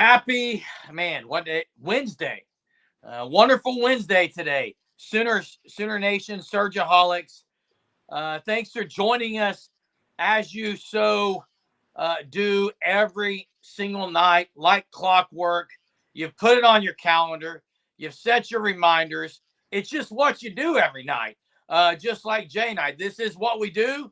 Happy, man, what day? Wednesday. Wonderful Wednesday today. Sooner Nation, Surgeaholics. Thanks for joining us as you do every single night, like clockwork. You've put it on your calendar. You've set your reminders. It's just what you do every night. Just like Jay and I. This is what we do.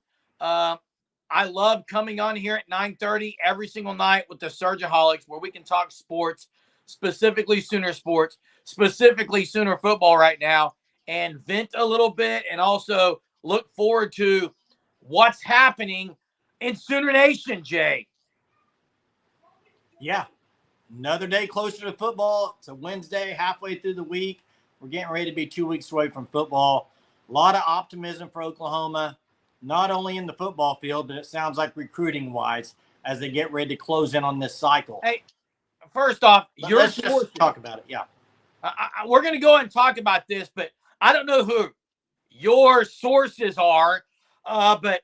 I love coming on here at 9:30 every single night with the Surgeaholics, where we can talk sports, specifically Sooner sports, specifically Sooner football right now, and vent a little bit, and also look forward to what's happening in Sooner Nation, Jay. Yeah, another day closer to football. It's a Wednesday, halfway through the week. We're getting ready to be 2 weeks away from football. A lot of optimism for Oklahoma, not only in the football field, but it sounds like recruiting-wise as they get ready to close in on this cycle. Hey, first off, let's just talk about it. Yeah, we're going to go and talk about this, but I don't know who your sources are, but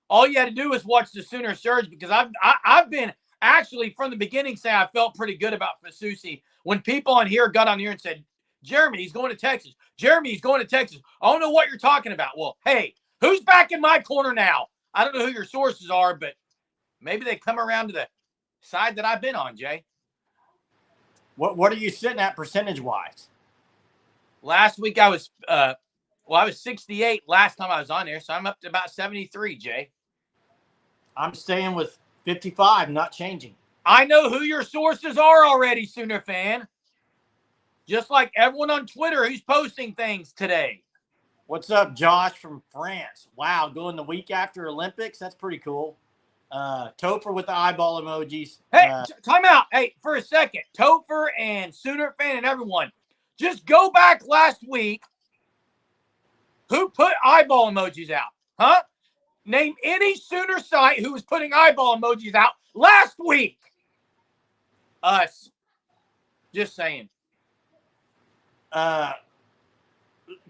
all you had to do was watch the Sooner Surge, because I've been actually from the beginning saying I felt pretty good about Fasusi. When people on here got on here and said, Jeremy, he's going to Texas. Jeremy, he's going to Texas. I don't know what you're talking about. Well, hey, who's back in my corner now? I don't know who your sources are, but maybe they come around to the side that I've been on, Jay. What are you sitting at percentage-wise? Last week I was I was 68 last time I was on there, so I'm up to about 73, Jay. I'm staying with 55, not changing. I know who your sources are already, Sooner fan. Just like everyone on Twitter who's posting things today. What's up, Josh from France? Wow, going the week after Olympics? That's pretty cool. Topher with the eyeball emojis. Hey, time out. Hey, for a second. Topher and Sooner fan and everyone, just go back last week. Who put eyeball emojis out? Huh? Name any Sooner site who was putting eyeball emojis out last week. Us. Just saying.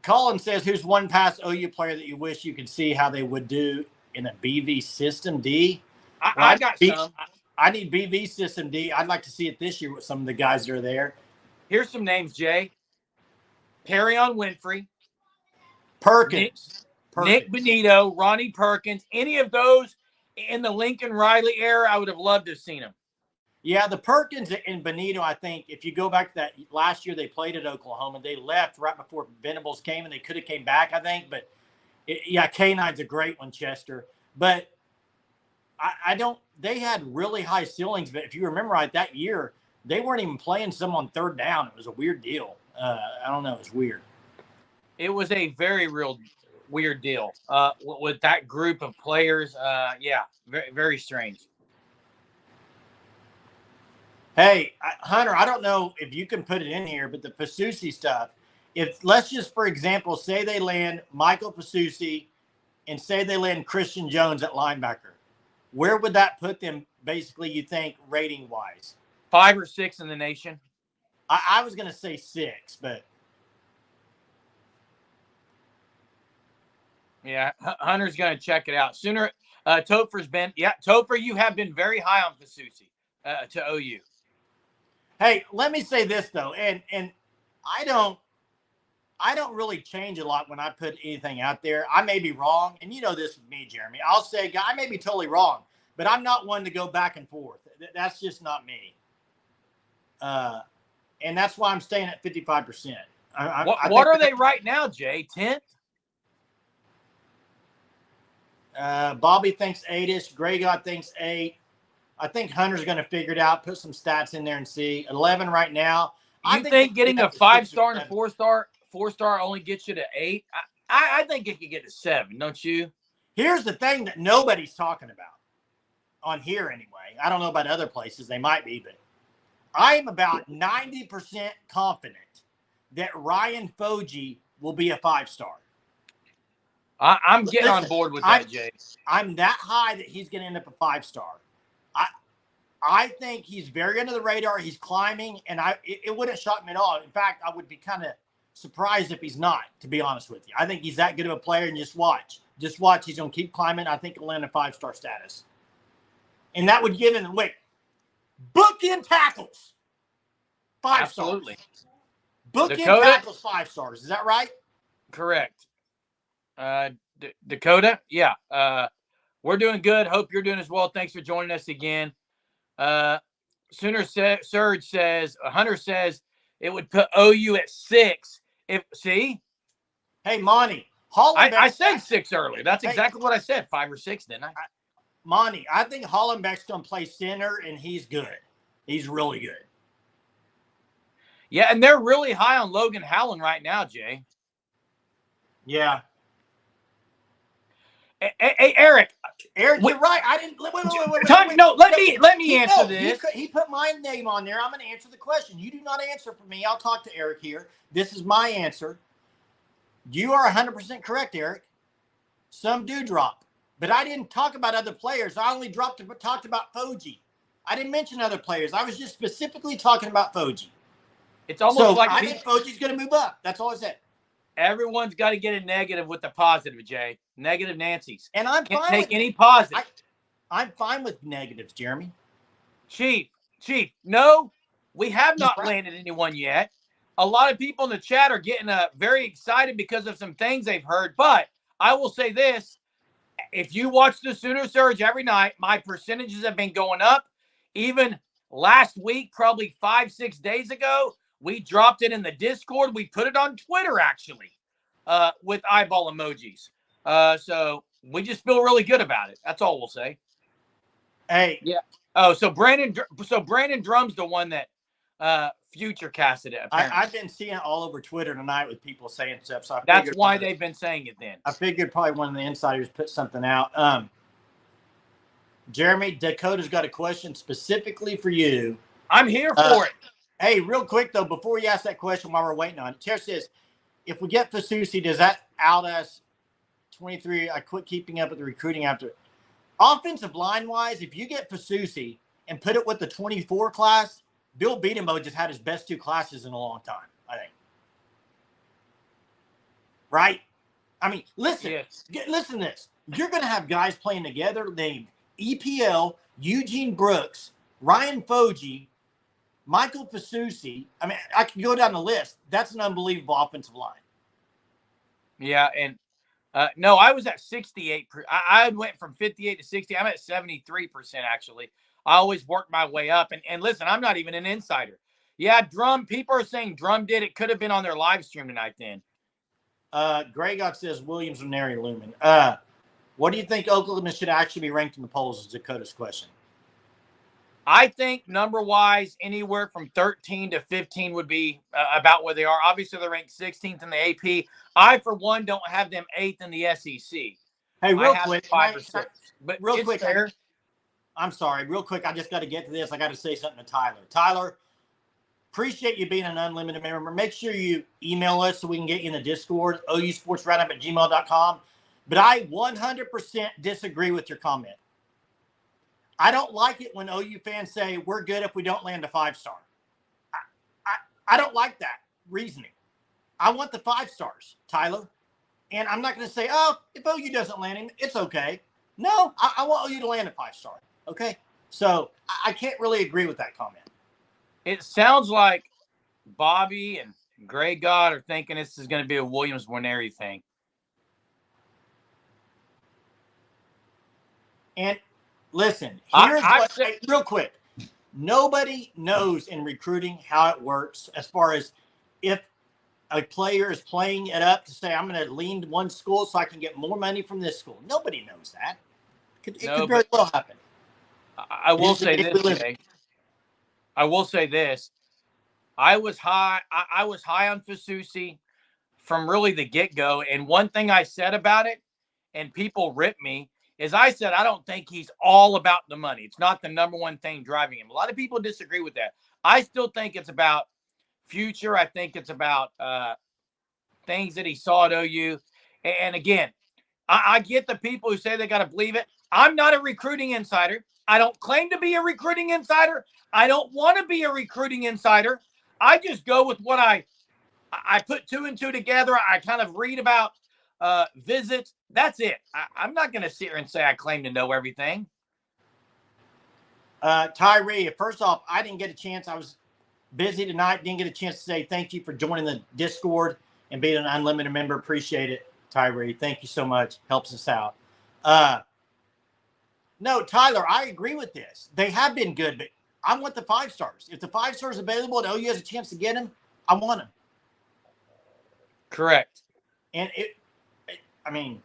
Colin says, who's one past OU player that you wish you could see how they would do in a BV system D? I got some. I need BV system D. I'd like to see it this year with some of the guys that are there. Here's some names, Jay. Perrion Winfrey. Perkins. Nick Benito, Ronnie Perkins. Any of those in the Lincoln Riley era, I would have loved to have seen them. Yeah, the Perkins and Benito, I think, if you go back to that last year they played at Oklahoma, they left right before Venables came, and they could have came back, I think. But, K9's a great one, Chester. But I don't – they had really high ceilings. But if you remember right, that year, they weren't even playing some on third down. It was a weird deal. I don't know. It was weird. It was a very weird deal with that group of players. Very, very strange. Hey, Hunter, I don't know if you can put it in here, but the Fasusi stuff, if let's just, for example, say they land Michael Fasusi and say they land Christian Jones at linebacker, where would that put them, basically, you think, rating-wise? 5 or 6 in the nation. I was going to say 6, but. Yeah, Hunter's going to check it out. Sooner, Topher's been, Topher, you have been very high on Fasusi to OU. Hey, let me say this though, and I don't really change a lot when I put anything out there. I may be wrong, and you know this with me, Jeremy. I'll say, I may be totally wrong, but I'm not one to go back and forth. That's just not me. And that's why I'm staying at 55%. What are they right now, Jay? 10th? Bobby thinks 8-ish. Gray God thinks 8. I think Hunter's going to figure it out, put some stats in there and see. 11 right now. I think getting a 5-star and a 4-star only gets you to 8? I think it could get to 7, don't you? Here's the thing that nobody's talking about on here anyway. I don't know about other places. They might be, but I am about 90% confident that Ryan Foji will be a 5-star. I'm getting on board with that, Jay. I'm that high that he's going to end up a 5-star. I think he's very under the radar. He's climbing, and it wouldn't shock me at all. In fact, I would be kind of surprised if he's not, to be honest with you. I think he's that good of a player, and just watch. Just watch. He's going to keep climbing. I think he'll land a 5-star status. And that would give him, Bookend tackles, 5 Absolutely. stars. Bookend Dakota? tackles, 5 stars. Is that right? Correct. Dakota? Yeah. We're doing good. Hope you're doing as well. Thanks for joining us again. Surge says, Hunter says it would put OU at 6. See? Hey, Monty. Hollenbeck. I said 6 earlier. That's exactly what I said. 5 or 6, didn't I? Monty, I think Hollenbeck's going to play center, and he's good. He's really good. Yeah, and they're really high on Logan Howland right now, Jay. Yeah. Hey, Eric. Eric, you're right. I didn't. Wait. No, let me answer this. He put my name on there. I'm going to answer the question. You do not answer for me. I'll talk to Eric here. This is my answer. You are 100% correct, Eric. Some do drop, but I didn't talk about other players. I only talked about Foji. I didn't mention other players. I was just specifically talking about Foji. It's almost like I think Foji's going to move up. That's all I said. Everyone's got to get a negative with the positive, Jay. Negative Nancy's. And I'm Can't fine take with any positive. I'm fine with negatives, Jeremy. Chief, no, we have not landed anyone yet. A lot of people in the chat are getting very excited because of some things they've heard. But I will say this. If you watch the Sooner Surge every night, my percentages have been going up. Even last week, probably 5-6 days ago, we dropped it in the Discord. We put it on Twitter, actually, with eyeball emojis. So we just feel really good about it. That's all we'll say. Hey. Yeah. Oh, so Brandon Drum's the one that future casted it. I've been seeing it all over Twitter tonight with people saying stuff. So that's why they've been saying it then. I figured probably one of the insiders put something out. Jeremy, Dakota's got a question specifically for you. I'm here for it. Hey, real quick, though, before you ask that question while we're waiting on it, Chair says, if we get Fasusi, does that out us 23? I quit keeping up with the recruiting after. Offensive line-wise, if you get Fasusi and put it with the 24 class, Bill Beatenbo just had his best 2 classes in a long time, I think. Right? I mean, listen. Yes. Listen to this. You're going to have guys playing together named EPL, Eugene Brooks, Ryan Foji, Michael Fasusi. I mean, I can go down the list. That's an unbelievable offensive line. Yeah, and no, I was at 68. I went from 58 to 60. I'm at 73%, actually. I always work my way up. And listen, I'm not even an insider. Yeah, Drum, people are saying Drum did. It could have been on their live stream tonight then. Gregog says Williams and Nary Lumen. What do you think Oklahoma should actually be ranked in the polls is Dakota's question. I think number-wise, anywhere from 13 to 15 would be about where they are. Obviously, they're ranked 16th in the AP. I, for one, don't have them 8th in the SEC. Hey, real quick. 5 or 6. But real quick. Fair. I'm sorry. Real quick, I just got to get to this. I got to say something to Tyler. Tyler, appreciate you being an unlimited member. Make sure you email us so we can get you in the Discord, ousportsroundup@gmail.com. But I 100% disagree with your comment. I don't like it when OU fans say we're good if we don't land a 5-star. I don't like that reasoning. I want the 5 stars, Tyler. And I'm not going to say, oh, if OU doesn't land him, it's okay. No, I want OU to land a 5-star. Okay? So I can't really agree with that comment. It sounds like Bobby and Gray God are thinking this is going to be a Williams-Warneri thing. And listen, real quick. Nobody knows in recruiting how it works as far as if a player is playing it up to say, I'm going to lean to one school so I can get more money from this school. Nobody knows that. It could very well happen. I will say this, Jay. I will say this. I was high on Fasusi from really the get-go. And one thing I said about it, and people ripped me, is I said I don't think he's all about the money. It's not the number one thing driving him. A lot of people disagree with that. I still think it's about future. I think it's about things that he saw at OU. And again, I get the people who say they got to believe it. I'm not a recruiting insider. I don't claim to be a recruiting insider. I don't want to be a recruiting insider. I just go with what I put 2 and 2 together. I kind of read about visits. That's it. I'm not going to sit here and say I claim to know everything. Tyree, first off, I didn't get a chance. I was busy tonight. Didn't get a chance to say thank you for joining the Discord and being an unlimited member. Appreciate it, Tyree. Thank you so much. Helps us out. No, Tyler, I agree with this. They have been good, but I want the 5 stars. If the 5 stars available and OU has a chance to get them, I want them. Correct. And I mean,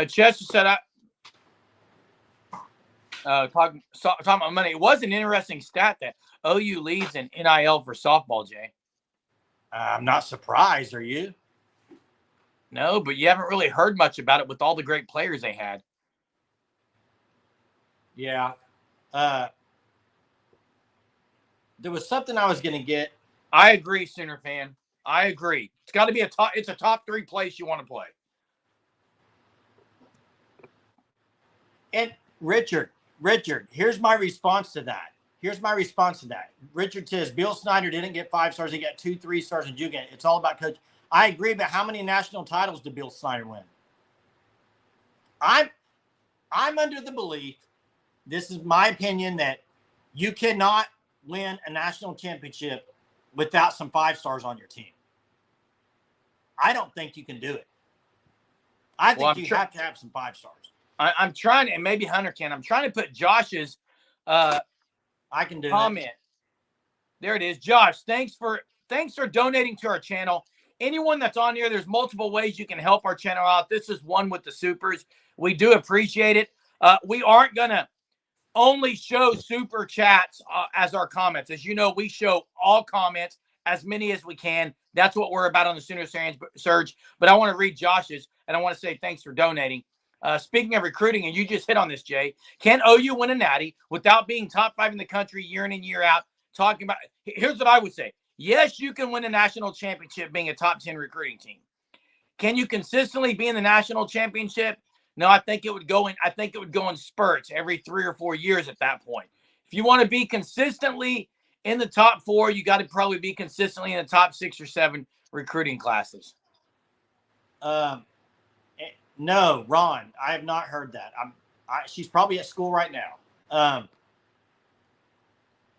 Chester said, talking about money. It was an interesting stat that OU leads in NIL for softball, Jay. I'm not surprised. Are you? No, but you haven't really heard much about it with all the great players they had. Yeah. There was something I was going to get. I agree, Sooner fan. I agree. It's got to be it's a top 3 place you want to play. And Richard, here's my response to that. Richard says Bill Snyder didn't get 5 stars. He got 2, 3 stars in Jugan. It's all about coach. I agree, but how many national titles did Bill Snyder win? I'm under the belief, this is my opinion, that you cannot win a national championship without some 5 stars on your team. I don't think you can do it. I think you have to have some 5 stars. I'm trying to, and maybe Hunter can. I'm trying to put Josh's I can do comment. There it is. Josh, thanks for donating to our channel. Anyone that's on here, there's multiple ways you can help our channel out. This is one with the supers. We do appreciate it. We aren't going to only show super chats as our comments. As you know, we show all comments, as many as we can. That's what we're about on the Sooner Surge. But I want to read Josh's, and I want to say thanks for donating. Speaking of recruiting, and you just hit on this, Jay, can OU win a natty without being top 5 in the country year in and year out? Talking about, here's what I would say. Yes, you can win a national championship being a top 10 recruiting team. Can you consistently be in the national championship? No, I think it would go in spurts every 3 or 4 years at that point. If you want to be consistently in the top 4, you got to probably be consistently in the top 6 or 7 recruiting classes. No, Ron, I have not heard that. She's probably at school right now.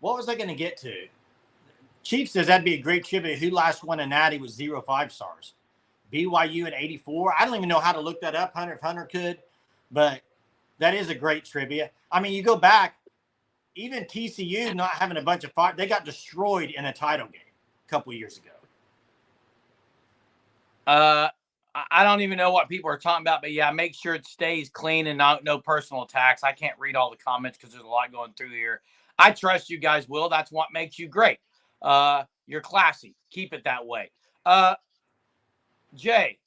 What was I going to get to? Chief says that'd be a great trivia. Who last won a natty with 0 5 stars? BYU in 84. I don't even know how to look that up, Hunter, if Hunter could. But that is a great trivia. I mean, you go back, even TCU not having a bunch of 5, they got destroyed in a title game a couple of years ago. I don't even know what people are talking about, but yeah, make sure it stays clean and no personal attacks. I can't read all the comments because there's a lot going through here. I trust you guys will. That's what makes you great. You're classy. Keep it that way. Jay.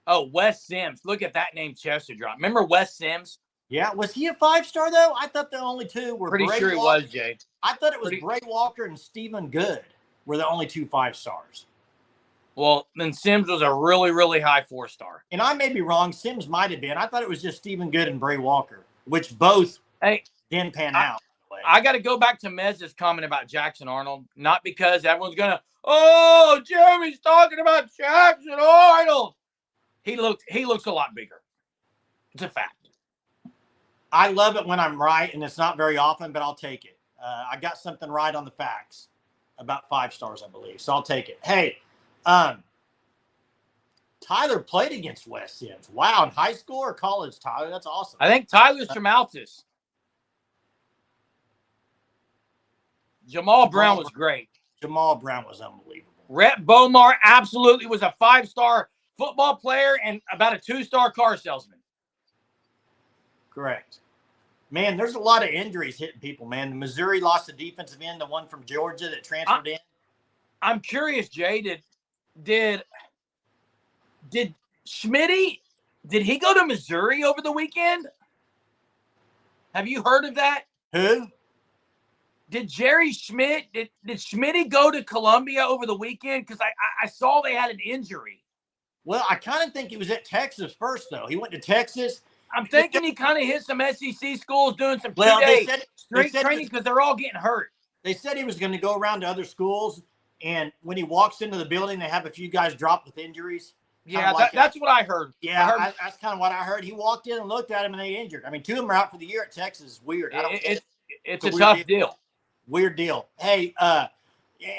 Oh, Wes Sims. Look at that name Chester drop. Remember Wes Sims? Yeah. Was he a 5 star though? I thought the only 2 were pretty Bray sure Walker. He was, Jay. I thought it was Bray Walker and Stephen Good were the only 2 5 stars. Well, then Sims was a really, really high 4 star. And I may be wrong. Sims might have been. I thought it was just Stephen Good and Bray Walker, which both didn't pan out. I got to go back to Mez's comment about Jackson Arnold, not because everyone's going to, oh, Jeremy's talking about Jackson Arnold. He looks a lot bigger. It's a fact. I love it when I'm right, and it's not very often, but I'll take it. I got something right on the facts about 5 stars, I believe, so I'll take it. Hey, Tyler played against Wes Sims. Wow, in high school or college, Tyler? That's awesome. I think Tyler's from Altus. Jamal Brown was great. Jamal Brown was unbelievable. Rhett Bomar absolutely was a 5-star football player and about a 2-star car salesman. Correct. Man, there's a lot of injuries hitting people, man. The Missouri lost the defensive end, the one from Georgia that transferred in. I'm curious, Jay, did Schmitty, did he go to Missouri over the weekend? Have you heard of that? Who? Did Jerry Schmidt, did Schmitty go to Columbia over the weekend? Because I saw they had an injury. Well, I kind of think he was at Texas first, though. He went to Texas. I'm thinking he kind of hit some SEC schools doing some two-day straight training because they're all getting hurt. They said he was going to go around to other schools, and when he walks into the building, they have a few guys drop with injuries. Yeah, like that's what I heard. Yeah, that's kind of what I heard. He walked in and looked at him, and they injured. I mean, 2 of them are out for the year at Texas. It's weird. I don't get it. It's a tough deal. Weird deal. Hey,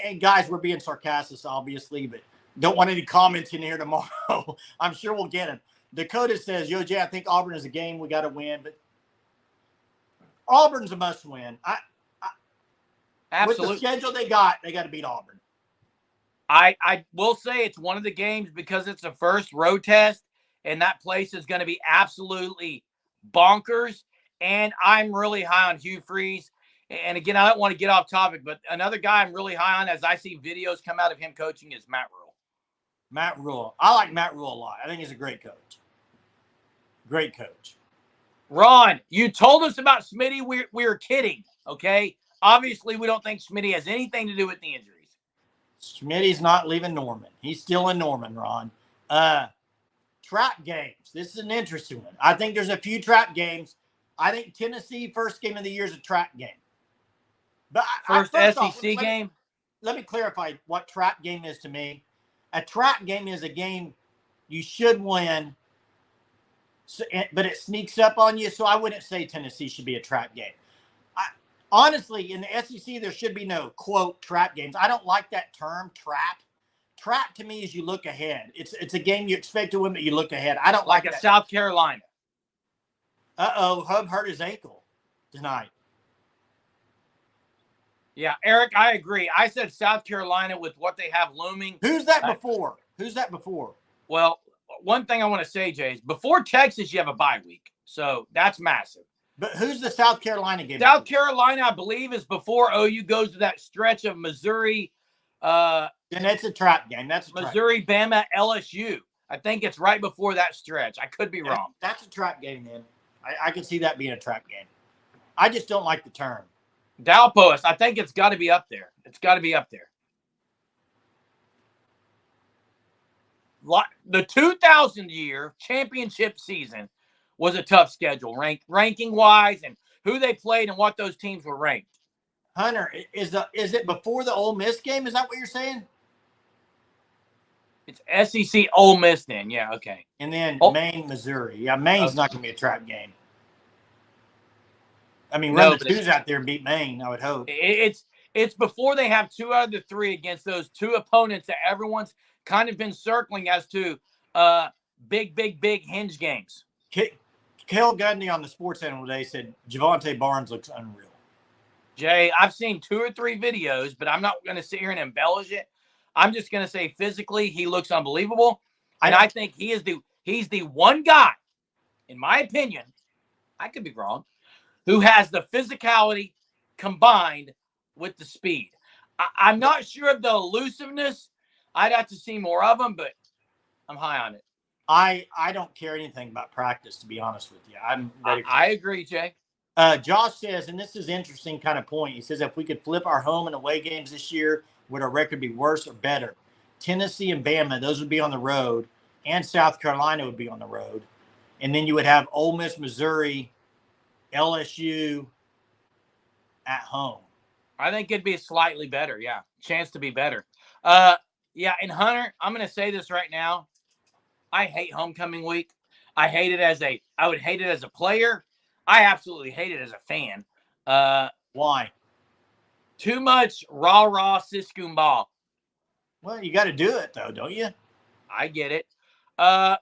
and guys, we're being sarcastic, obviously, but don't want any comments in here tomorrow. I'm sure we'll get them. Dakota says, Yo, Jay, I think Auburn is a game we got to win, but Auburn's a must win. Absolutely. With the schedule they got to beat Auburn. I will say it's one of the games because it's the first road test, and that place is going to be absolutely bonkers. And I'm really high on Hugh Freeze. And again, I don't want to get off topic, but another guy I'm really high on as I see videos come out of him coaching is Matt Rule. Matt Rule. I like Matt Rule a lot. I think he's a great coach. Great coach. Ron, you told us about Smitty. We were kidding, okay? Obviously, we don't think Smitty has anything to do with the injuries. Smitty's not leaving Norman. He's still in Norman, Ron. Trap games. This is an interesting one. I think there's a few trap games. I think Tennessee first game of the year is a trap game. But first SEC game? Let me clarify what trap game is to me. A trap game is a game you should win, but it sneaks up on you. So I wouldn't say Tennessee should be a trap game. Honestly, in the SEC, there should be no, quote, trap games. I don't like that term, trap. Trap to me is you look ahead. It's a game you expect to win, but you look ahead. I don't like a that. South Carolina. Hub hurt his ankle tonight. Yeah, Eric, I agree. I said South Carolina with what they have looming. Who's that before? Well, one thing I want to say, Jay, is before Texas, you have a bye week. So that's massive. But who's the South Carolina game? South Carolina, I believe, is before OU goes to that stretch of Missouri. And that's a trap game. That's a Missouri, Bama, LSU. I think it's right before that stretch. I could be wrong. That's a trap game, man. I can see that being a trap game. I just don't like the term. Dalpois, I think it's got to be up there. It's got to be up there. The 2000 year championship season was a tough schedule, ranking-wise, and who they played and what those teams were ranked. Hunter, is it before the Ole Miss game? Is that what you're saying? It's SEC Ole Miss then. Yeah, okay. And then Maine, Missouri. Yeah, Maine's not going to be a trap game. I mean, run the twos out there and beat Maine, I would hope. It's before they have 2 out of the 3 against those 2 opponents that everyone's kind of been circling as to big hinge games. Kel Gundy on the Sports Animal today said Javonte Barnes looks unreal. Jay, I've seen 2 or 3 videos, but I'm not going to sit here and embellish it. I'm just going to say physically he looks unbelievable, and I think he's the one guy, in my opinion, I could be wrong, who has the physicality combined with the speed. I'm not sure of the elusiveness. I'd have to see more of him, but I'm high on it. I don't care anything about practice, to be honest with you. I agree, Jay. Josh says, and this is an interesting kind of point. He says, if we could flip our home and away games this year, would our record be worse or better? Tennessee and Bama, those would be on the road, and South Carolina would be on the road. And then you would have Ole Miss, Missouri, LSU at home. I think it'd be slightly better, yeah. Chance to be better. Yeah, and Hunter, I'm going to say this right now. I hate homecoming week. I would hate it as a player. I absolutely hate it as a fan. Why? Too much rah-rah Siskun ball. Well, you got to do it, though, don't you? I get it. Ron,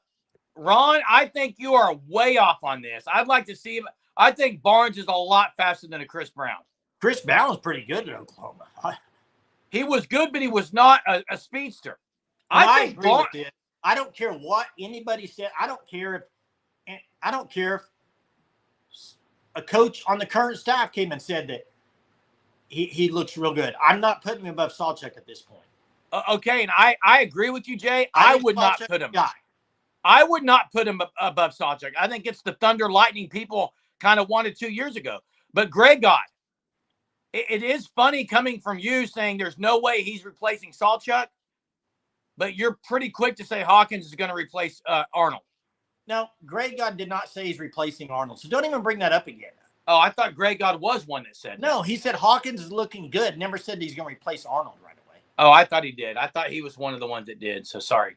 I think you are way off on this. I'd like to see him. I think Barnes is a lot faster than a Chris Brown. Chris Brown was pretty good at Oklahoma. He was good, but he was not a speedster. I agree with this. I don't care what anybody said. I don't care if a coach on the current staff came and said that he looks real good. I'm not putting him above Sawchuk at this point. Okay, and I agree with you, Jay. I would not put him. I would not put him above Sawchuk. I think it's the Thunder Lightning people kind of wanted 2 years ago. But Greg Gott, it is funny coming from you saying there's no way he's replacing Sawchuk, but you're pretty quick to say Hawkins is going to replace Arnold. No, Greg Gott did not say he's replacing Arnold, so don't even bring that up again. Oh, I thought Greg Gott was one that said no. That. He said Hawkins is looking good. Never said he's going to replace Arnold right away. Oh, I thought he did. I thought he was one of the ones that did. So sorry.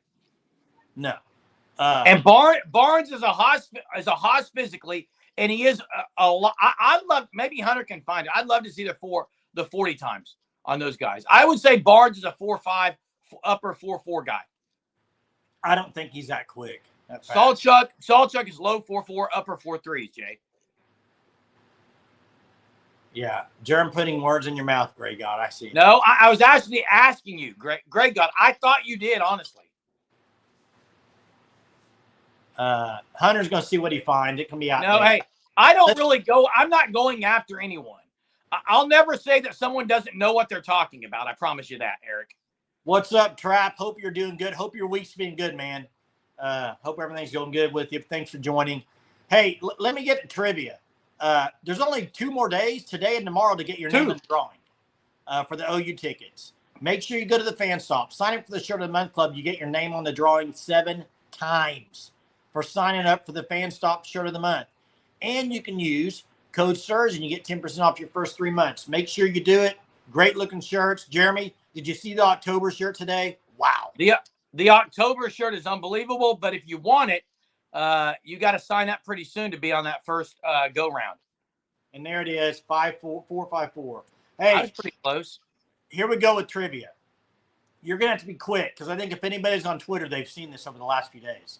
No. And Barnes is a hoss physically, and he is a lot. I'd love, maybe Hunter can find it. I'd love to see the 40 times on those guys. I would say Barnes is a 4.5 upper 4.4 guy. I don't think he's that quick. Saltchuk is low 4.4, upper 4.3s, Jay. Yeah, Jerem putting words in your mouth, Grey God. I see. No, I was actually asking you, Grey God. I thought you did, honestly. Hunter's going to see what he finds. It can be out No, there. hey, I don't really go. I'm not going after anyone. I'll never say that someone doesn't know what they're talking about. I promise you that, Eric. What's up, Trap? Hope you're doing good. Hope your week's been good, man. Hope everything's going good with you. Thanks for joining. Hey, let me get to trivia. There's only 2 more days, today and tomorrow, to get your name in the drawing for the OU tickets. Make sure you go to the Fan Stop. Sign up for the Shirt of the Month Club. You get your name on the drawing 7 times for signing up for the Fan Stop Shirt of the Month. And you can use code SURGE and you get 10% off your first 3 months. Make sure you do it. Great looking shirts. Jeremy, did you see the October shirt today? Wow. The October shirt is unbelievable, but if you want it, you got to sign up pretty soon to be on that first go round. And there it is, 454. Hey, that's pretty close. Here we go with trivia. You're going to have to be quick because I think if anybody's on Twitter, they've seen this over the last few days.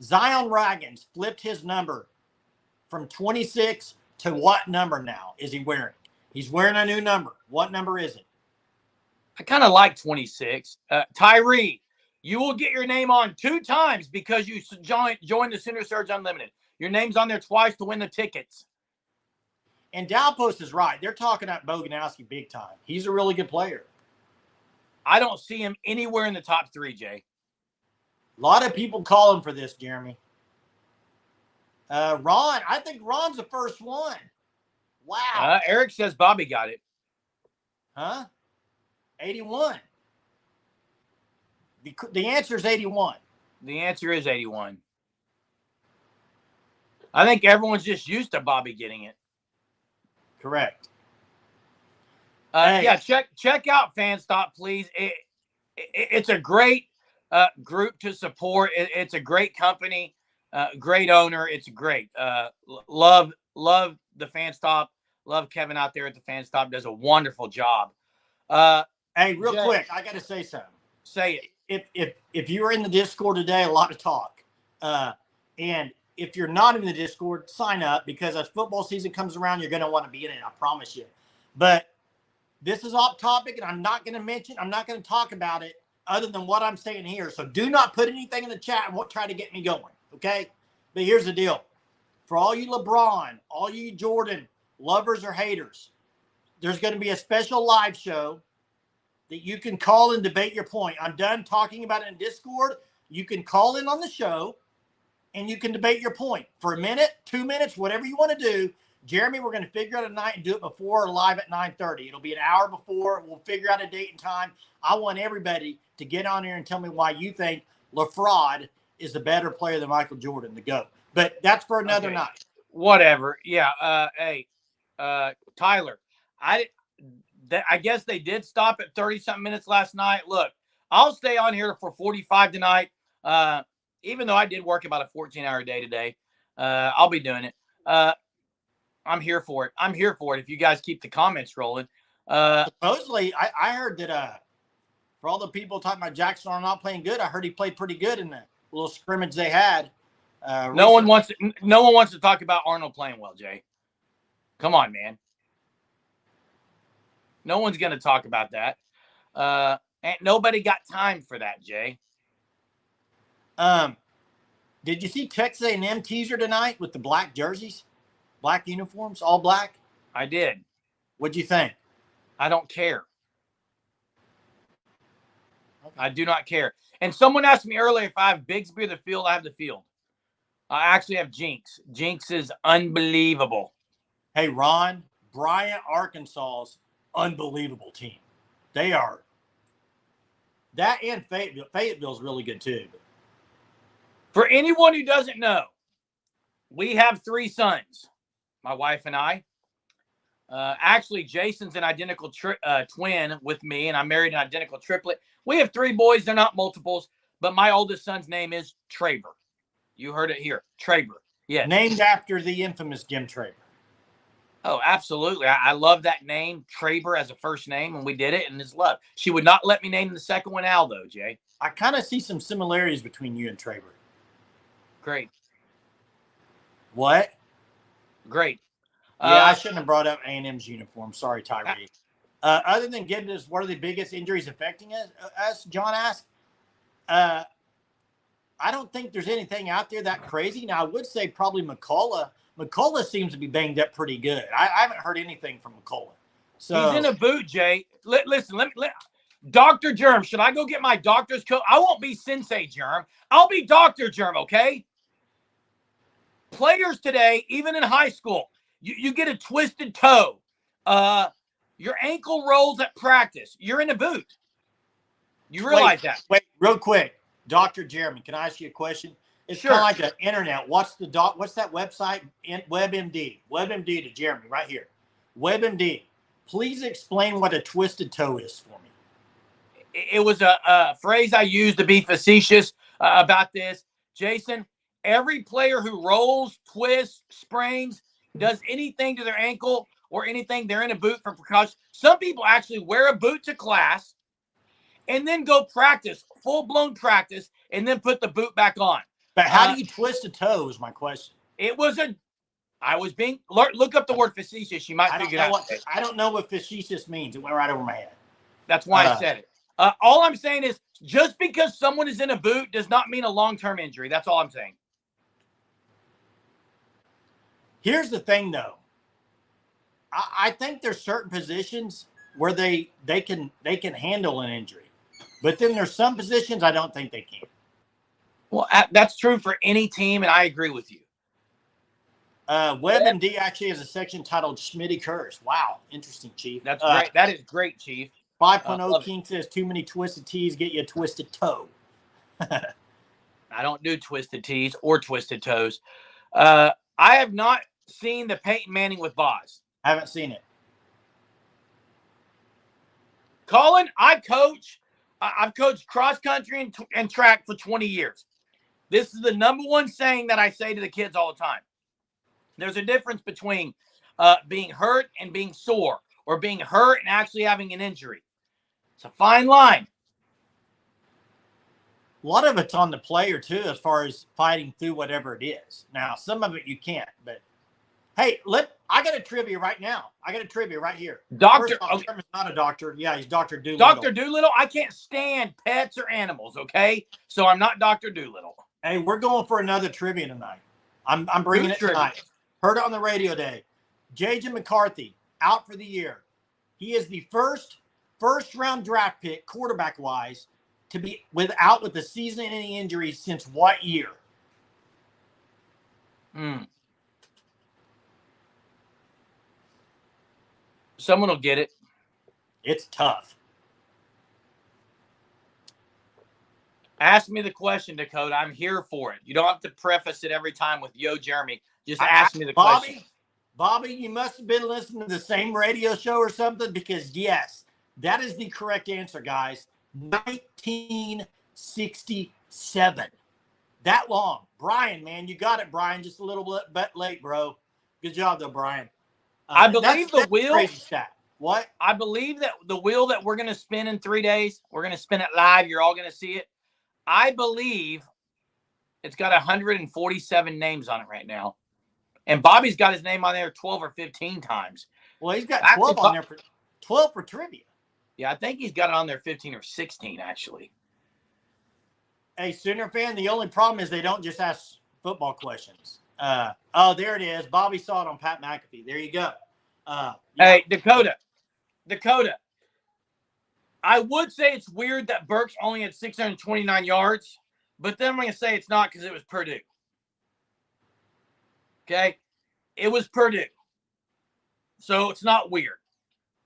Zion Raggins flipped his number from 26 to what number now is he wearing? He's wearing a new number. What number is it? I kind of like 26. Tyree, you will get your name on 2 times because you joined the Sooner Surge Unlimited. Your name's on there twice to win the tickets. And Dalpost is right. They're talking about Boganowski big time. He's a really good player. I don't see him anywhere in the top 3, Jay. A lot of people call him for this, Jeremy. Ron, I think Ron's the first one. Wow. Eric says Bobby got it. Huh? 81. The answer is 81. The answer is 81. I think everyone's just used to Bobby getting it. Correct. Yeah, check out Fan Stop, please. It's a great group to support. It's a great company, great owner. It's great. Love the Fan Stop. Love Kevin out there at the Fan Stop. Does a wonderful job. Hey, real quick, I got to say something. Say it. If you were in the Discord today, a lot of talk. And if you're not in the Discord, sign up because as football season comes around, you're going to want to be in it. I promise you. But this is off topic, and I'm not going to talk about it other than what I'm saying here. So do not put anything in the chat and try to get me going. Okay. But here's the deal. For all you LeBron, all you Jordan lovers or haters, there's going to be a special live show that you can call and debate your point. I'm done talking about it in Discord. You can call in on the show and you can debate your point for a minute, 2 minutes, whatever you want to do. Jeremy, we're going to figure out a night and do it before or live at 9:30. It'll be an hour before. We'll figure out a date and time. I want everybody to get on here and tell me why you think LaFraud is the better player than Michael Jordan, the GOAT. But that's for another night. Whatever. Yeah. Hey, Tyler, I guess they did stop at 30-something minutes last night. Look, I'll stay on here for 45 tonight. Even though I did work about a 14-hour day today, I'll be doing it. I'm here for it. If you guys keep the comments rolling. Supposedly, I heard that for all the people talking about Jackson Arnold not playing good, I heard he played pretty good in the little scrimmage they had. No one wants to talk about Arnold playing well, Jay. Come on, man. No one's going to talk about that. And nobody got time for that, Jay. Did you see Texas A&M teaser tonight with the black jerseys, black uniforms, all black? I did. What'd you think? I don't care. Okay. I do not care. And someone asked me earlier if I have Bigsby or the field. I have the field. I actually have Jinx. Jinx is unbelievable. Hey, Ron, Bryant, Arkansas's unbelievable team. They are. That and Fayetteville. Fayetteville's really good too. For anyone who doesn't know, we have 3 sons, my wife and I. Actually, Jason's an identical twin with me, and I married an identical triplet. We have 3 boys. They're not multiples, but my oldest son's name is Traber. You heard it here, Traber. Yes. Named after the infamous Jim Traber. Oh, absolutely. I love that name, Traber, as a first name, and we did it, and it's love. She would not let me name the second one Aldo, Jay. I kind of see some similarities between you and Traber. Great. What? Great. Yeah, I shouldn't have brought up A&M's uniform. Sorry, Tyree. Other than getting us, what are the biggest injuries affecting us? John asked. I don't think there's anything out there that crazy. Now, I would say probably McCullough. McCullough seems to be banged up pretty good. I haven't heard anything from McCullough. So he's in a boot, Jay. Listen, let Dr. Germ, should I go get my doctor's coat? I won't be Sensei Germ. I'll be Dr. Germ, okay? Players today, even in high school, you get a twisted toe. Your ankle rolls at practice. You're in a boot. You realize that. Wait, real quick. Dr. Jeremy, can I ask you a question? It's Sure. kind of like the internet. What's that website? WebMD. WebMD to Jeremy right here. WebMD. Please explain what a twisted toe is for me. It was a phrase I used to be facetious about this. Jason, every player who rolls, twists, sprains, does anything to their ankle or anything, they're in a boot for precaution. Some people actually wear a boot to class and then go practice, full-blown practice, and then put the boot back on. But how do you twist a toe is my question. Look up the word facetious. You might figure it out. I don't know what facetious means. It went right over my head. That's why I said it. All I'm saying is just because someone is in a boot does not mean a long-term injury. That's all I'm saying. Here's the thing, though. I think there's certain positions where they can handle an injury. But then there's some positions I don't think they can. Well, that's true for any team, and I agree with you. WebMD actually has a section titled Schmitty Curse. Wow. Interesting, Chief. That's great. That is great, Chief. 5.0 King says too many twisted tees get you a twisted toe. I don't do twisted tees or twisted toes. I have not seen the Peyton Manning with Boz. Haven't seen it. Colin, I've coached cross country and track for 20 years. This is the number one saying that I say to the kids all the time. There's a difference between being hurt and being sore, or being hurt and actually having an injury. It's a fine line. A lot of it's on the player, too, as far as fighting through whatever it is. Now, some of it you can't, but hey, I got a trivia right now. I got a trivia right here. Doctor. First off, not a doctor. Yeah, he's Dr. Doolittle. Dr. Doolittle, I can't stand pets or animals, okay? So I'm not Dr. Doolittle. Hey, we're going for another trivia tonight. I'm bringing it tonight. Heard it on the radio day. J.J. McCarthy, out for the year. He is the first round draft pick, quarterback-wise, to be with a season-ending injury since what year? Someone will get it. It's tough. Ask me the question, Dakota. I'm here for it. You don't have to preface it every time with "Yo, Jeremy." Just ask me the question. Bobby, you must have been listening to the same radio show or something, because yes, that is the correct answer, guys. 1967. That long. Brian, man, you got it, Brian. Just a little bit late, bro. Good job, though, Brian. I believe the wheel. Crazy stat. What? I believe that the wheel that we're going to spin in 3 days, we're going to spin it live. You're all going to see it. I believe it's got 147 names on it right now. And Bobby's got his name on there 12 or 15 times. Well, he's got 12 on there for 12 for trivia. Yeah, I think he's got it on there 15 or 16, actually. Hey, Sooner fan, the only problem is they don't just ask football questions. Oh, there it is. Bobby saw it on Pat McAfee. There you go. Yeah. Hey, Dakota. I would say it's weird that Burks only had 629 yards, but then I'm going to say it's not because it was Purdue. Okay? It was Purdue. So it's not weird.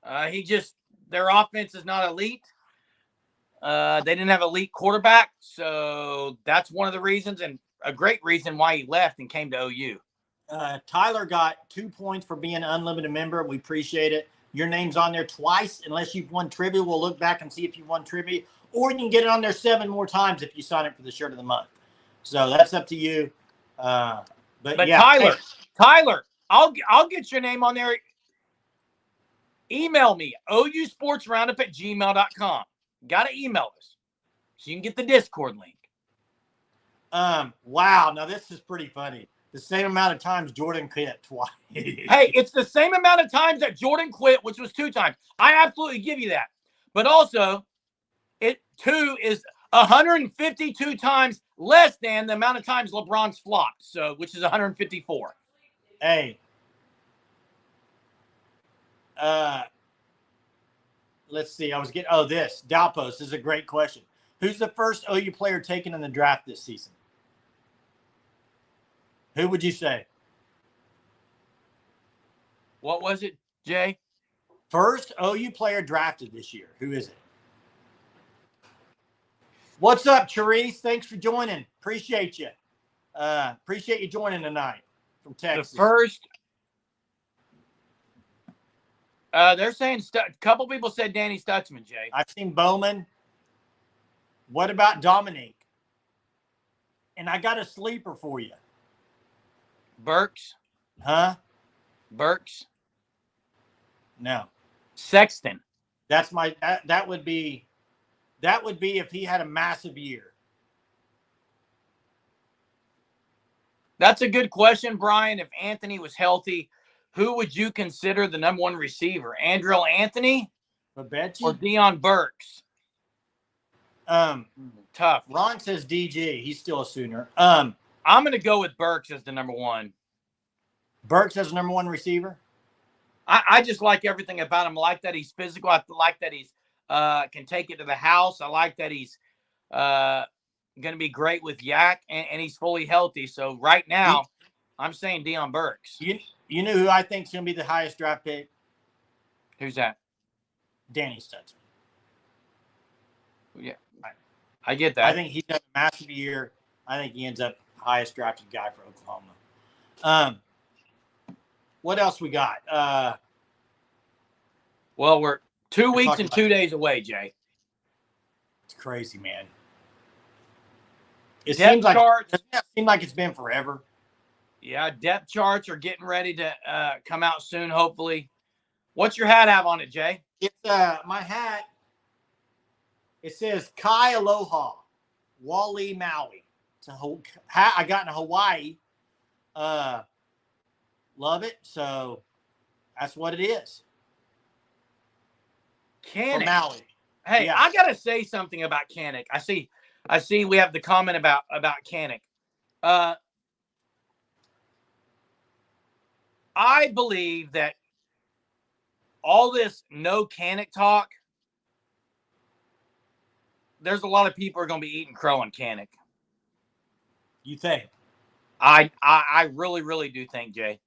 Their offense is not elite. They didn't have elite quarterback, so that's one of the reasons, and a great reason why he left and came to OU. Tyler got 2 points for being an unlimited member. We appreciate it. your name's on there twice unless you've won trivia. We'll look back and see if you won trivia, or you can get it on there 7 more times if you sign up for the shirt of the month. So that's up to you. But yeah, Tyler, I'll get your name on there. Email me, ousportsroundup@gmail.com. Got to email us so you can get the Discord link. Wow. Now this is pretty funny. The same amount of times Jordan quit twice. Hey, it's the same amount of times that Jordan quit, which was 2 times. I absolutely give you that. But also, 2 is 152 times less than the amount of times LeBron's flopped, so which is 154. Hey. Let's see. This Dalpost is a great question. Who's the first OU player taken in the draft this season? Who would you say? What was it, Jay? First OU player drafted this year. Who is it? What's up, Charisse? Thanks for joining. Appreciate you. Appreciate you joining tonight from Texas. The first. They're saying a couple people said Danny Stutzman, Jay. I've seen Bowman. What about Dominique? And I got a sleeper for you. Burks. Huh? Burks. No. Sexton. That's that would be if he had a massive year. That's a good question, Brian. If Anthony was healthy, who would you consider the number 1 receiver? Andrew Anthony or Deion Burks? Tough. Ron says DG. He's still a Sooner. I'm going to go with Burks as the number 1. Burks as the number 1 receiver? I just like everything about him. I like that he's physical. I like that he's can take it to the house. I like that he's going to be great with Yak, and he's fully healthy. So right now, I'm saying Deion Burks. You know who I think is going to be the highest draft pick? Who's that? Danny Stutzman. Yeah, I get that. I think he's got a massive year. I think he ends up highest drafted guy for Oklahoma. What else we got? Well, we're 2 weeks and 2 days away, Jay. It's crazy, man. It seems like it's been forever. Yeah, depth charts are getting ready to come out soon, hopefully. What's your hat have on it, Jay? It's my hat. It says Kai Aloha, Wally Maui. It's a hat I got in Hawaii. Love it. So that's what it is. Kanik. Maui. Hey, yeah. I gotta say something about Kanik. I see we have the comment about Kanik. I believe that all this no Kanik talk, there's a lot of people who are going to be eating crow on Kanik. You think? I really, really do think, Jay.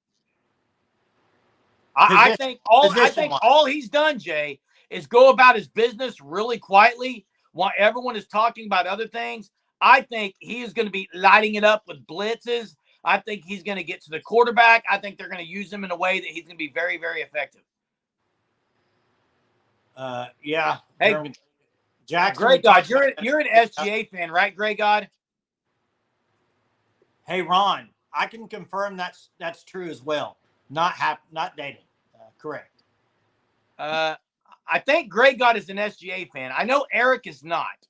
I think all he's done, Jay, is go about his business really quietly while everyone is talking about other things. I think he is going to be lighting it up with blitzes. I think he's going to get to the quarterback. I think they're going to use him in a way that he's going to be very, very effective. Yeah. Hey, Jackson. Grey God, you're an SGA fan, right, Grey God? Hey, Ron, I can confirm that's true as well. Not dating. Correct. I think Grey God is an SGA fan. I know Eric is not.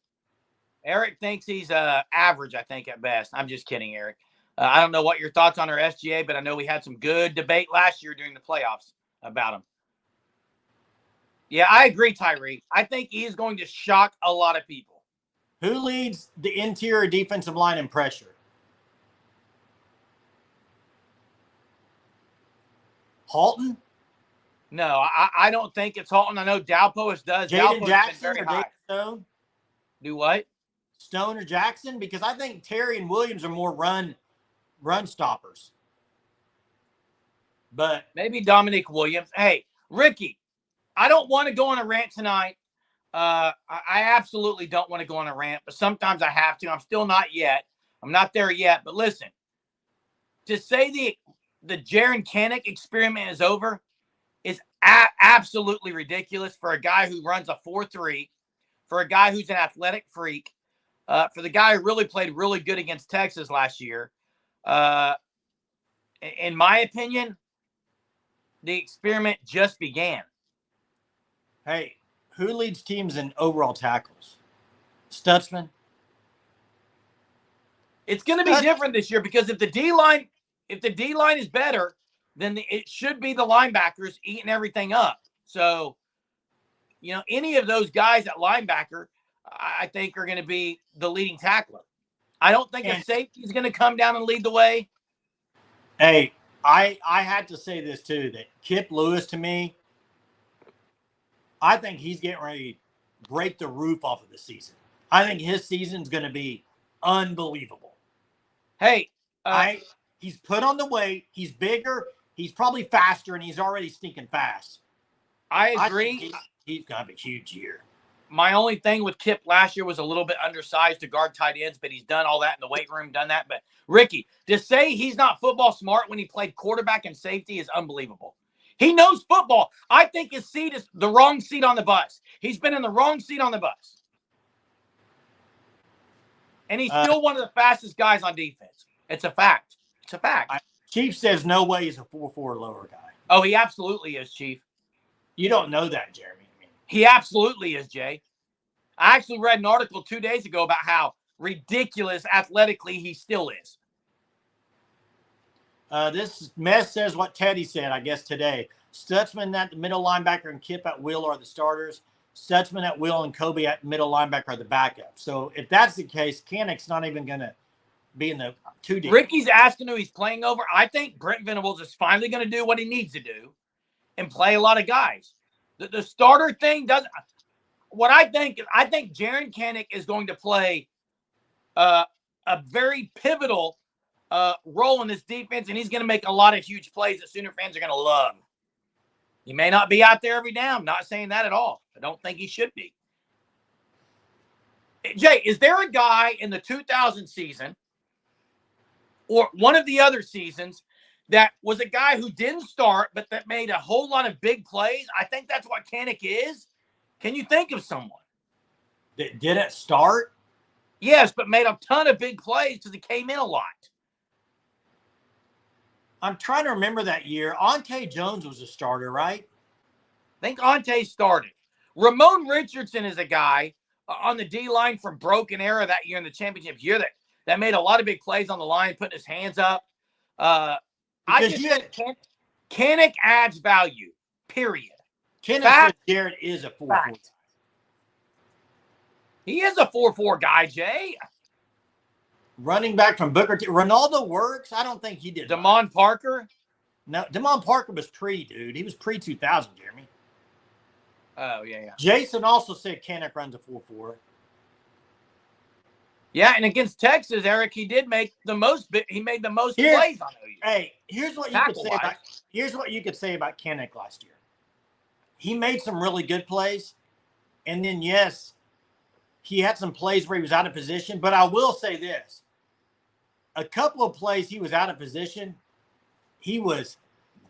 Eric thinks he's average, I think, at best. I'm just kidding, Eric. I don't know what your thoughts on our SGA, but I know we had some good debate last year during the playoffs about him. Yeah, I agree, Tyree. I think he is going to shock a lot of people. Who leads the interior defensive line in pressure? Halton? No, I don't think it's Halton. I know Dalpost does. Jaden Jackson or David Stone? Do what? Stone or Jackson? Because I think Terry and Williams are more run stoppers. But maybe Dominique Williams. Hey, Ricky, I don't want to go on a rant tonight. I absolutely don't want to go on a rant, but sometimes I have to. I'm still not yet. I'm not there yet. But listen, to say the Jaren Kanik experiment is over is absolutely ridiculous for a guy who runs a 4.3, for a guy who's an athletic freak, for the guy who really played really good against Texas last year. In my opinion, the experiment just began. Hey, who leads teams in overall tackles? Stutzman? It's going to be different this year because if the D-line is better, then it should be the linebackers eating everything up. So, any of those guys at linebacker, I think are going to be the leading tackler. I don't think a safety is going to come down and lead the way. Hey, I had to say this too, that Kip Lewis, to me, I think he's getting ready to break the roof off of the season. I think his season's going to be unbelievable. Hey, he's put on the weight. He's bigger. He's probably faster, and he's already stinking fast. I agree. He's going to have a huge year. My only thing with Kip last year was a little bit undersized to guard tight ends, but he's done all that in the weight room, done that. But Ricky, to say he's not football smart when he played quarterback and safety is unbelievable. He knows football. I think his seat is the wrong seat on the bus. He's been in the wrong seat on the bus. And he's still one of the fastest guys on defense. It's a fact. It's a fact. Chief says no way he's a 4.4 lower guy. Oh, he absolutely is, Chief. You don't know that, Jeremy. He absolutely is, Jay. I actually read an article 2 days ago about how ridiculous athletically he still is. This mess says what Teddy said, I guess, today. Stutzman at the middle linebacker and Kip at will are the starters. Stutzman at will and Kobe at middle linebacker are the backup. So if that's the case, Kanek's not even going to be in the 2D. Ricky's asking who he's playing over. I think Brent Venables is finally going to do what he needs to do and play a lot of guys. The starter thing doesn't. What I think Jaren Kanek is going to play a very pivotal role in this defense, and he's going to make a lot of huge plays that Sooner fans are going to love. He may not be out there every down. I'm not saying that at all. I don't think he should be. Jay, is there a guy in the 2000 season or one of the other seasons that was a guy who didn't start, but that made a whole lot of big plays? I think that's what Kanek is. Can you think of someone that didn't start? Yes, but made a ton of big plays because he came in a lot. I'm trying to remember that year. Ante Jones was a starter, right? I think Ante started. Ramon Richardson is a guy on the D-line from Broken Arrow that year in the championship year that made a lot of big plays on the line, putting his hands up. Kanek adds value, period. Kenneth Garrett is a 4.4. He is a 4.4 guy, Jay. Running back from Booker T. Ronaldo works. I don't think he did. Damon Parker? No, Damon Parker was dude. He was pre-2000, Jeremy. Oh, yeah. Jason also said Kanek runs a 4.4. Yeah, and against Texas, Eric, he did make the most. He made the most plays on OU. Hey, here's what you could say about Kanek last year. He made some really good plays, and then yes, he had some plays where he was out of position. But I will say this: a couple of plays he was out of position, he was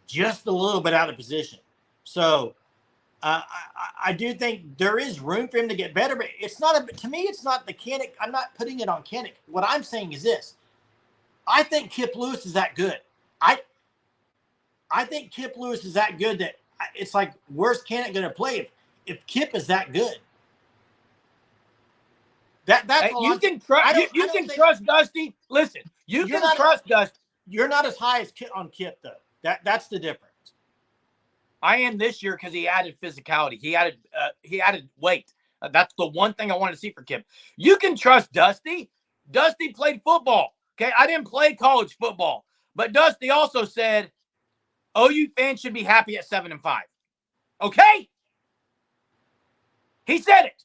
just a little bit out of position. So I do think there is room for him to get better, but it's not to me, it's not the Kanek. I'm not putting it on Kanek. What I'm saying is this. I think Kip Lewis is that good. I think Kip Lewis is that good that it's like, where's Kanek going to play if Kip is that good? That's all you can trust Dusty. Listen, you can trust Dusty. You're not as high as on Kip, though. That's the difference. I am this year because he added physicality. He added weight. That's the one thing I wanted to see for Kip. You can trust Dusty. Dusty played football. Okay, I didn't play college football, but Dusty also said OU fans should be happy at 7-5. Okay, he said it.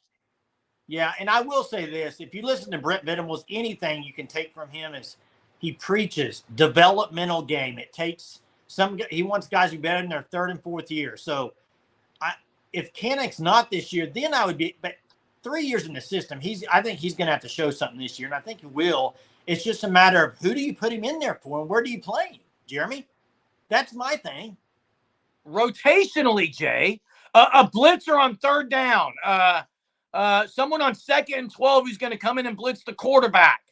Yeah, and I will say this: if you listen to Brent Venables, anything you can take from him is he preaches developmental game. It takes he wants guys to be better in their third and fourth year. So, if Kanek's not this year, then I would be. But 3 years in the system, I think he's going to have to show something this year, and I think he will. It's just a matter of who do you put him in there for, and where do you play him, Jeremy? That's my thing. rotationally, Jay, a blitzer on third down, someone on 2nd and 12 who's going to come in and blitz the quarterback,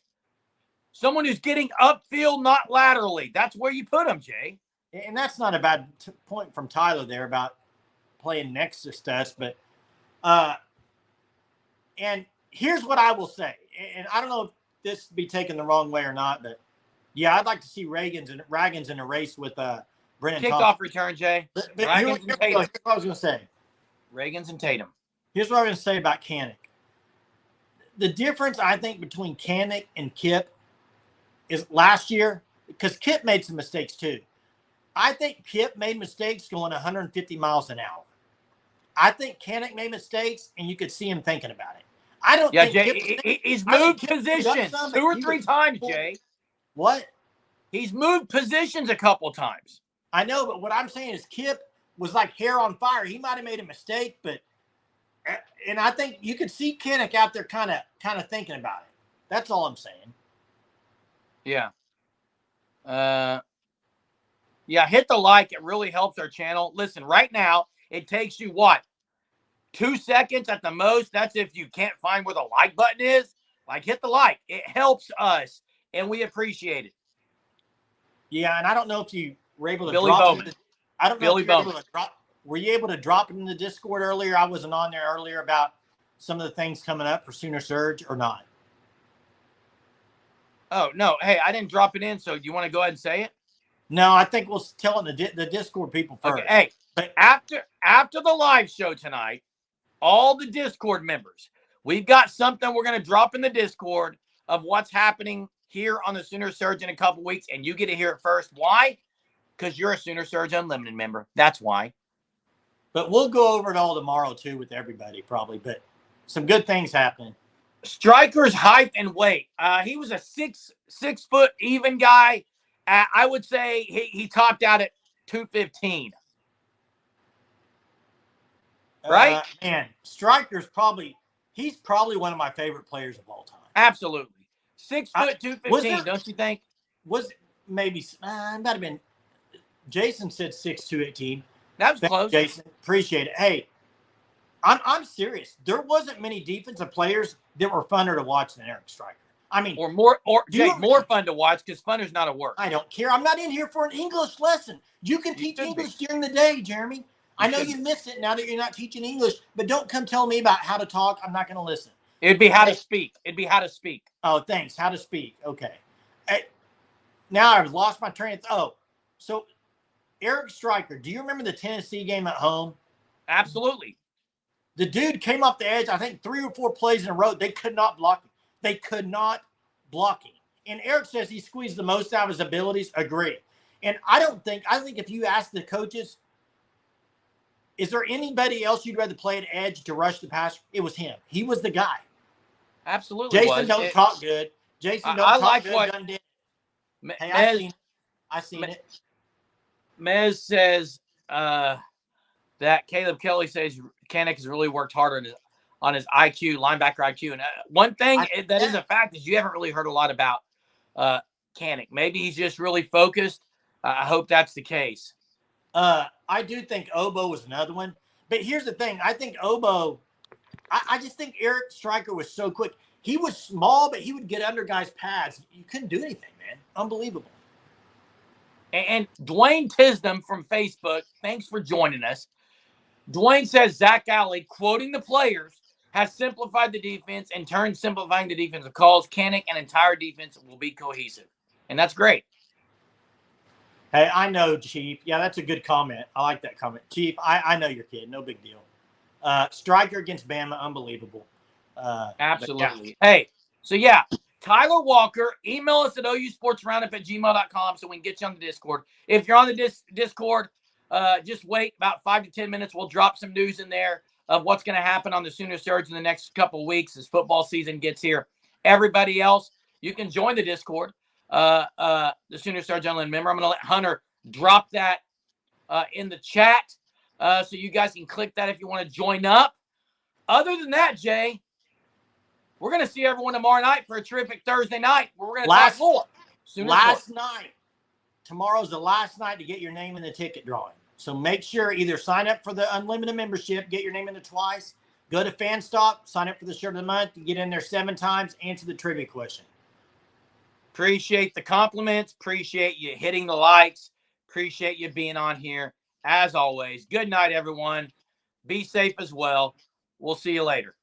someone who's getting upfield, not laterally. That's where you put them, Jay. And that's not a bad point from Tyler there about playing next to us. But and here's what I will say, and I don't know if this be taken the wrong way or not, but yeah, I'd like to see Raggins in a race with Brennan Kickoff Thompson. return, Jay. But Here's here's what I was going to say. Reagans and Tatum. Here's what I was going to say about Kanik. The difference, I think, between Kanik and Kip is last year, because Kip made some mistakes too. I think Kip made mistakes going 150 miles an hour. I think Kanik made mistakes, and you could see him thinking about it. I don't think Jay, he's moved positions 2 or 3 times, Jay. What? He's moved positions a couple times. I know, but what I'm saying is Kip was like hair on fire. He might have made a mistake, and I think you could see Kanik out there kind of thinking about it. That's all I'm saying. Yeah. Yeah, hit the like. It really helps our channel. Listen, right now, it takes you what? 2 seconds at the most. That's if you can't find where the like button is. Like, hit the like. It helps us, and we appreciate it. Yeah, and I don't know if you were able to Billy drop Bowman. it. I don't know Billy if you were Bowman. able to drop. Were you able to drop it in the Discord earlier? I wasn't on there earlier about some of the things coming up for Sooner Surge or not. Oh, no. Hey, I didn't drop it in, so do you want to go ahead and say it? No, I think we'll tell it the Discord people first. Okay, hey, but after the live show tonight, all the Discord members, we've got something we're going to drop in the Discord of what's happening here on the Sooner Surge in a couple weeks, and you get to hear it first. Why? Because you're a Sooner Surge Unlimited member. That's why. But we'll go over it all tomorrow, too, with everybody, probably. But some good things happening. Striker's height and weight. He was a six foot even guy. I would say he topped out at 215. Right? Man, Striker's he's probably one of my favorite players of all time. Absolutely. 6 foot, 215, don't you think? Was maybe might have been. Jason said 6'2", 218. That was close. Jason, appreciate it. Hey, I'm serious. There wasn't many defensive players that were funner to watch than Eric Striker. I mean, more fun to watch because funner's not a word. I don't care. I'm not in here for an English lesson. You can teach English during the day, Jeremy. I know you miss it now that you're not teaching English, but don't come tell me about how to talk. I'm not going to listen. It'd be how to speak. Oh, thanks. How to speak. Okay. Now I've lost my train of thought. Oh, so Eric Striker, do you remember the Tennessee game at home? Absolutely. The dude came off the edge, I think 3 or 4 plays in a row. They could not block him. They could not block him. And Eric says he squeezed the most out of his abilities. Agree. And I think if you ask the coaches, is there anybody else you'd rather play at edge to rush the passer? It was him. He was the guy. Absolutely. Jason don't talk good. Jason don't I talk like good. what Done did. Hey, I seen it. Mez says that Caleb Kelly says Kanik has really worked hard on his IQ, linebacker IQ. And one thing that is a fact is you haven't really heard a lot about Kanik. Maybe he's just really focused. I hope that's the case. I do think Obo was another one. But here's the thing. I think Obo, I just think Eric Striker was so quick. He was small, but he would get under guys' pads. You couldn't do anything, man. Unbelievable. And Dwayne Tisdom from Facebook, thanks for joining us. Dwayne says Zach Alley, quoting the players, has simplified the defense and turned simplifying the defensive calls. Kanik and entire defense will be cohesive. And that's great. Hey, I know, Chief. Yeah, that's a good comment. I like that comment. Chief, I know your kid. No big deal. Striker against Bama, unbelievable. Absolutely. Yeah. Hey, so yeah, Tyler Walker, email us at ousportsroundup@gmail.com so we can get you on the Discord. If you're on the Discord, just wait about 5 to 10 minutes. We'll drop some news in there of what's going to happen on the Sooner Surge in the next couple of weeks as football season gets here. Everybody else, you can join the Discord. The Sooner Surge Unlimited member. I'm going to let Hunter drop that in the chat so you guys can click that if you want to join up. Other than that, Jay, we're going to see everyone tomorrow night for a terrific Thursday night where we're going to talk more. Last night. Tomorrow's the last night to get your name in the ticket drawing. So make sure either sign up for the unlimited membership, get your name in there twice, go to FanStop, sign up for the shirt of the month, you get in there 7 times, answer the trivia question. Appreciate the compliments. Appreciate you hitting the likes. Appreciate you being on here. As always, good night, everyone. Be safe as well. We'll see you later.